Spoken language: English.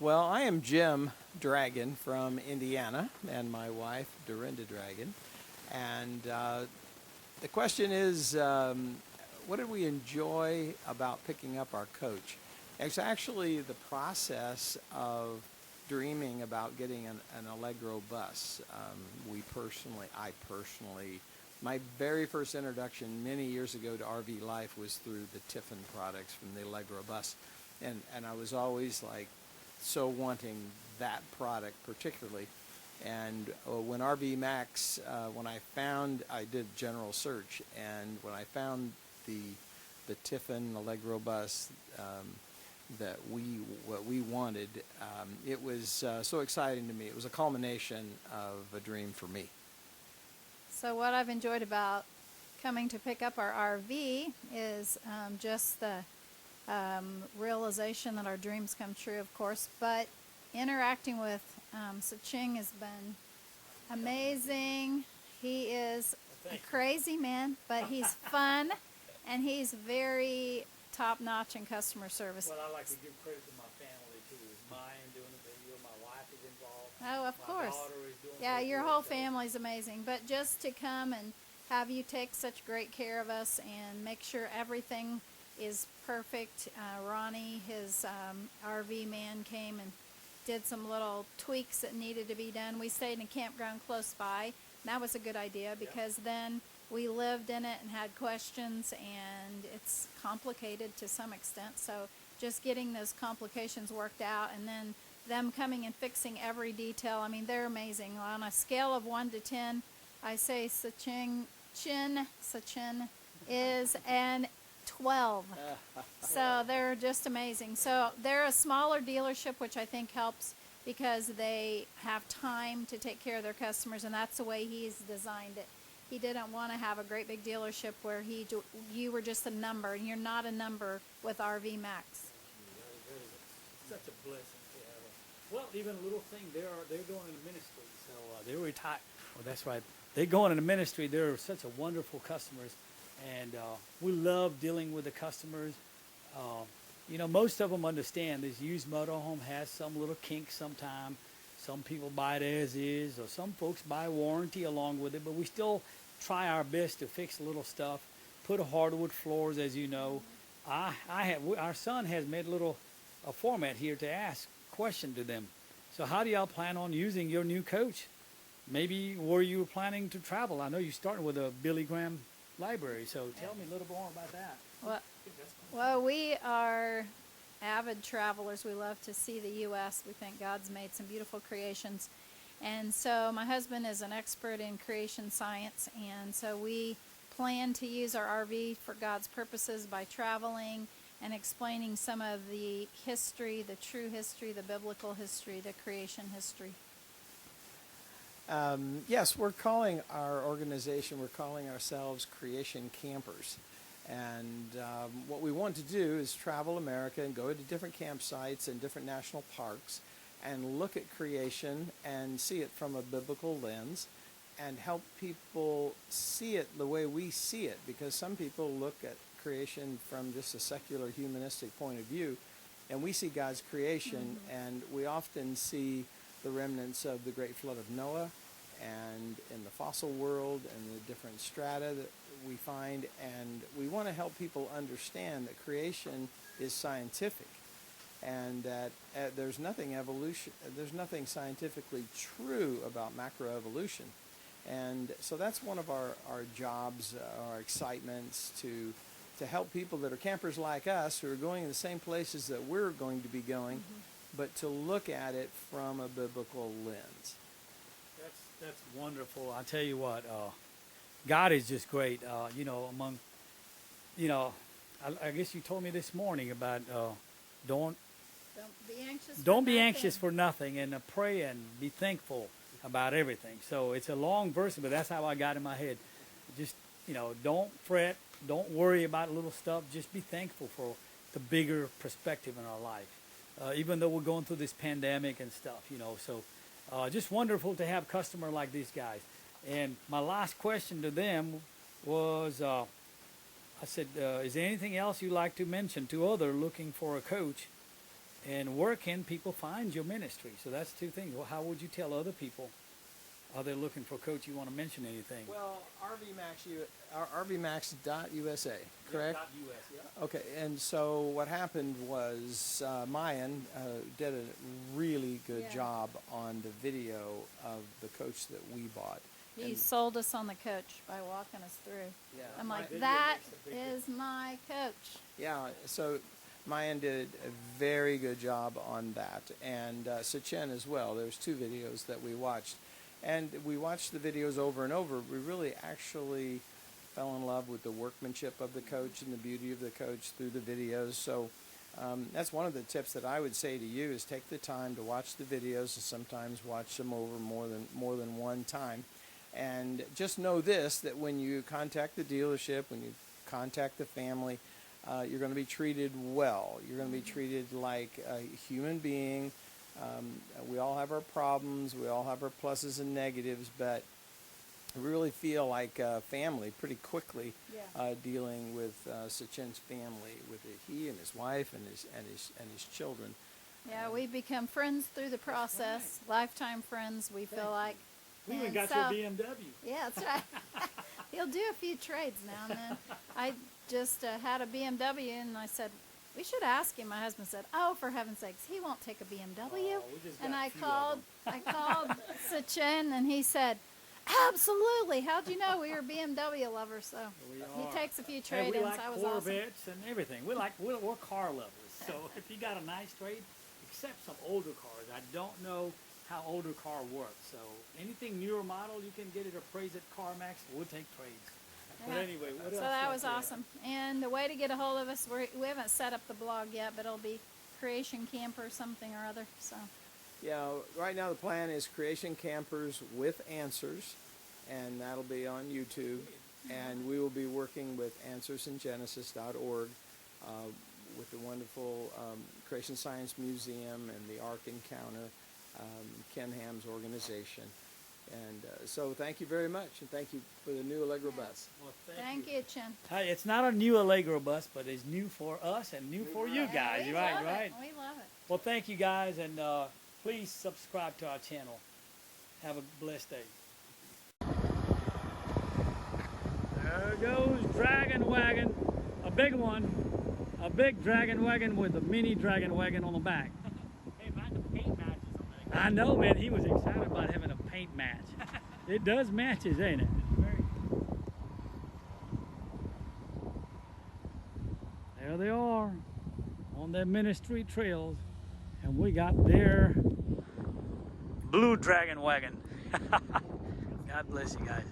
Well, I am Jim Dragon from Indiana, and my wife, Dorinda Dragon. And the question is, what did we enjoy about picking up our coach? It's actually the process of dreaming about getting an Allegro bus. I personally, my very first introduction many years ago to RV life was through the Tiffin products from the Allegro bus. And I was always like so wanting that product particularly. And when RV Max, I did general search, and when I found the Tiffin Allegro bus what we wanted, it was so exciting to me. It was a culmination of a dream for me. So what I've enjoyed about coming to pick up our RV is just the realization that our dreams come true, of course, but interacting with Saching has been amazing. He is a crazy man, but he's fun, and he's very top-notch in customer service. Well, I like to give credit to my family too. It's mine doing the video. My wife is involved. Oh, of course. My daughter is doing Yeah, the your video, whole so- family's amazing. But just to come and have you take such great care of us and make sure everything is perfect. Ronnie, his RV man, came and did some little tweaks that needed to be done. We stayed in a campground close by. And that was a good idea because then we lived in it and had questions, and it's complicated to some extent. So just getting those complications worked out, and then them coming and fixing every detail. I mean, they're amazing. On a scale of 1 to 10, I say Sachin is an 12. So they're just amazing. So they're a smaller dealership, which I think helps because they have time to take care of their customers, and that's the way he's designed it. He didn't want to have a great big dealership where you were just a number, and you're not a number with RV Max. That is such a blessing to have a, well, even a little thing, they're going into ministry, so they're retired. Well, that's right. They're going into ministry. They're such a wonderful customers, and we love dealing with the customers. Most of them understand this used motorhome has some little kinks sometime. Some people buy it as is, or some folks buy warranty along with it, but we still try our best to fix little stuff, put hardwood floors, as you know. Our son has made a format here to ask question to them. So how do y'all plan on using your new coach? Maybe where you were planning to travel. I know you're starting with a Billy Graham library, so tell me a little more about that. Well, we are avid travelers. We love to see the U.S. We think God's made some beautiful creations. And so my husband is an expert in creation science, and so we plan to use our RV for God's purposes by traveling and explaining some of the history, the true history, the biblical history, the creation history. Yes, we're calling ourselves Creation Campers. And what we want to do is travel America and go to different campsites and different national parks and look at creation and see it from a biblical lens and help people see it the way we see it, because some people look at creation from just a secular humanistic point of view, and we see God's creation, and we often see the remnants of the great flood of Noah and in the fossil world and the different strata that we find, and we want to help people understand that creation is scientific and that there's nothing scientifically true about macroevolution. And so that's one of our jobs, our excitements, to help people that are campers like us who are going in the same places that we're going to be going, but to look at it from a biblical lens. That's wonderful. I tell you what, God is just great. I guess you told me this morning about don't be anxious for nothing, and pray and be thankful about everything. So it's a long verse, but that's how I got in my head. Just don't fret, don't worry about little stuff. Just be thankful for the bigger perspective in our life, even though we're going through this pandemic and stuff. So just wonderful to have a customer like these guys. And my last question to them was, I said, is there anything else you'd like to mention to other looking for a coach? And where can people find your ministry? So that's two things. Well, how would you tell other people? Are they looking for a coach? You want to mention anything? Well, RVMax.USA, correct? .us, yeah. Okay, and so what happened was Mayan did a really good Yeah. job on the video of the coach that we bought. He And- sold us on the coach by walking us through. Yeah, I'm my like, video that makes a big is my coach. Yeah, so Mayan did a very good job on that, and Sachin as well. There's two videos that we watched, and we watched the videos over and over. We really actually fell in love with the workmanship of the coach and the beauty of the coach through the videos. So that's one of the tips that I would say to you is take the time to watch the videos, and sometimes watch them over more than one time. And just know this, that when you contact the dealership, when you contact the family, you're going to be treated well. You're going to be treated like a human being. We all have our problems. We all have our pluses and negatives, but I really feel like family pretty quickly Yeah. dealing with Sachin's family, with he and his wife and his children. Yeah, we become friends through the process, lifetime friends, we feel like. We even And got so- your BMW. Yeah, that's right. He'll do a few trades now and then. I just had a BMW, and I said, we should ask him. My husband said, oh, for heaven's sakes, he won't take a BMW. Oh, we just And got a I few of called, them. I called Sachin, and he said, absolutely. How'd you know we were BMW lovers? So We he are. takes a few And trade-ins. we like That was awesome. Corvettes and everything. We're car lovers. So if you got a nice trade, except some older cars, I don't know how older car works. So anything newer model, you can get it appraised at CarMax. We'll take trades. But Yeah. anyway, what So else? that out was there? awesome. And the way to get a hold of us, we haven't set up the blog yet, but it'll be Creation Camper something or other. So Yeah, right now the plan is Creation Campers with Answers, and that'll be on YouTube. And we will be working with AnswersInGenesis.org, with the wonderful Creation Science Museum and the Ark Encounter, Ken Ham's organization. And so thank you very much, and thank you for the new Allegro bus. Well, thank you, Chin. Hey, it's not a new Allegro bus, but it's new for us and new for you Yeah, guys. we Right, love right. It. We love it. Well, thank you guys, and please subscribe to our channel. Have a blessed day. There goes Dragon Wagon, a big one, a big Dragon Wagon with a mini Dragon Wagon on the back. Hey, man, the paint matches on there. I know, man, he was excited about having a paint match. It does matches, ain't it? There they are on their ministry trails, and we got their blue Dragon Wagon. God bless you guys.